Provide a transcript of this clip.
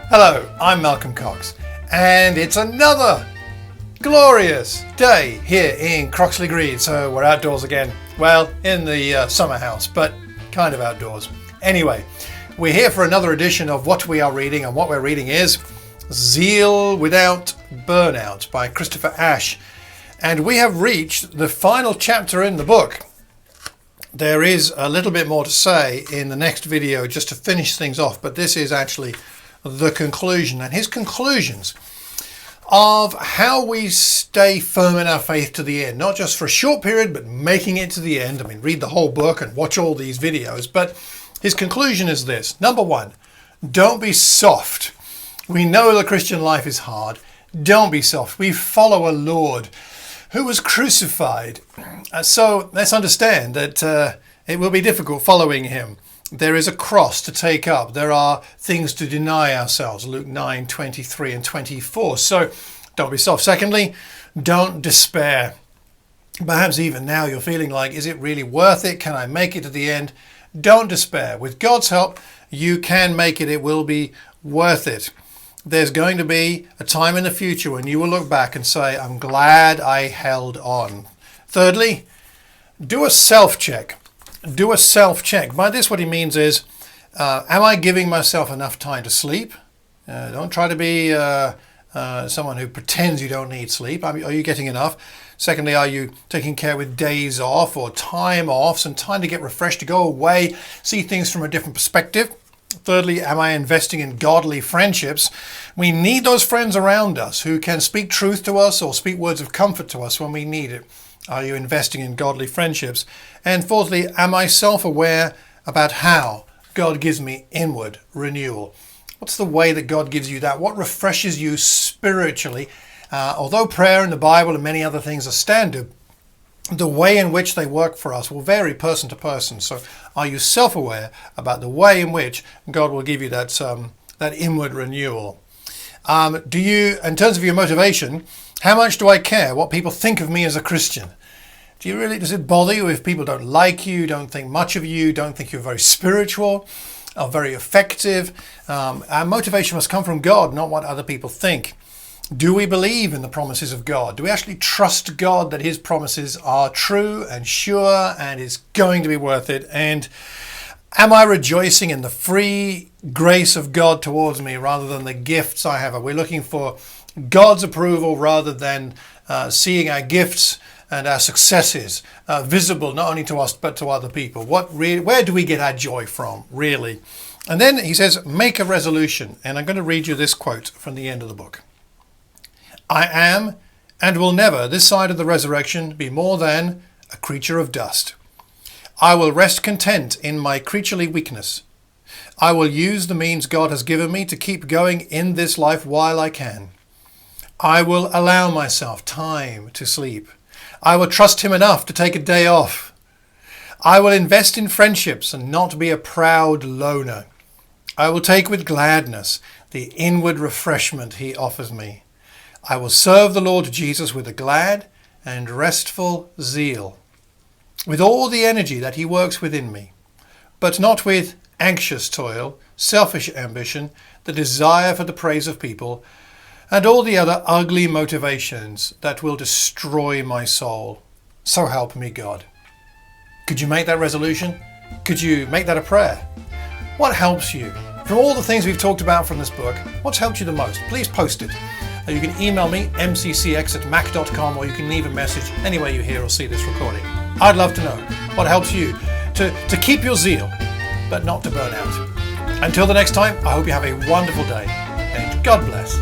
Hello, I'm Malcolm Cox, and it's another glorious day here in Croxley Green. So we're outdoors again. Well, in the summer house, but kind of outdoors. Anyway, we're here for another edition of what we are reading, and what we're reading is Zeal Without Burnout by Christopher Ash. And we have reached the final chapter in the book. There is a little bit more to say in the next video just to finish things off, but this is actually the conclusion, and his conclusions of how we stay firm in our faith to the end, not just for a short period, but making it to the end. I mean, read the whole book and watch all these videos, but his conclusion is this. Number one, don't be soft. We know the Christian life is hard. Don't be soft. We follow a Lord who was crucified. So let's understand that it will be difficult following him. There is a cross to take up. There are things to deny ourselves. Luke 9:23 and 24. So don't be soft. Secondly, don't despair. Perhaps even now you're feeling like, is it really worth it? Can I make it to the end? Don't despair. With God's help, you can make it. It will be worth it. There's going to be a time in the future when you will look back and say, I'm glad I held on. Thirdly, do a self-check. Do a self-check. By this, what he means is, am I giving myself enough time to sleep? Don't try to be someone who pretends you don't need sleep. Are you getting enough? Secondly, are you taking care with days off or time off, some time to get refreshed, to go away, see things from a different perspective? Thirdly, am I investing in godly friendships? We need those friends around us who can speak truth to us or speak words of comfort to us when we need it. Are you investing in godly friendships? And fourthly, am I self-aware about how God gives me inward renewal? What's the way that God gives you that? What refreshes you spiritually? Although prayer and the Bible and many other things are standard, the way in which they work for us will vary person to person. So are you self-aware about the way in which God will give you that inward renewal? Do you, in terms of your motivation, how much do I care what people think of me as a Christian? Does it bother you if people don't like you, don't think much of you, don't think you're very spiritual or very effective? Our motivation must come from God, not what other people think. Do we believe in the promises of God? Do we actually trust God that his promises are true and sure and is going to be worth it? And am I rejoicing in the free grace of God towards me rather than the gifts I have? Are we looking for God's approval rather than seeing our gifts and our successes visible not only to us but to other people? Where do we get our joy from, really? And then he says, make a resolution. And I'm going to read you this quote from the end of the book. I am and will never, this side of the resurrection, be more than a creature of dust. I will rest content in my creaturely weakness. I will use the means God has given me to keep going in this life while I can. I will allow myself time to sleep. I will trust him enough to take a day off. I will invest in friendships and not be a proud loner. I will take with gladness the inward refreshment he offers me. I will serve the Lord Jesus with a glad and restful zeal, with all the energy that he works within me, but not with anxious toil, selfish ambition, the desire for the praise of people, and all the other ugly motivations that will destroy my soul. So help me God. Could you make that resolution? Could you make that a prayer? What helps you? From all the things we've talked about from this book, what's helped you the most? Please post it. You can email me, mccx@mac.com, or you can leave a message anywhere you hear or see this recording. I'd love to know what helps you to keep your zeal, but not to burn out. Until the next time, I hope you have a wonderful day, and God bless.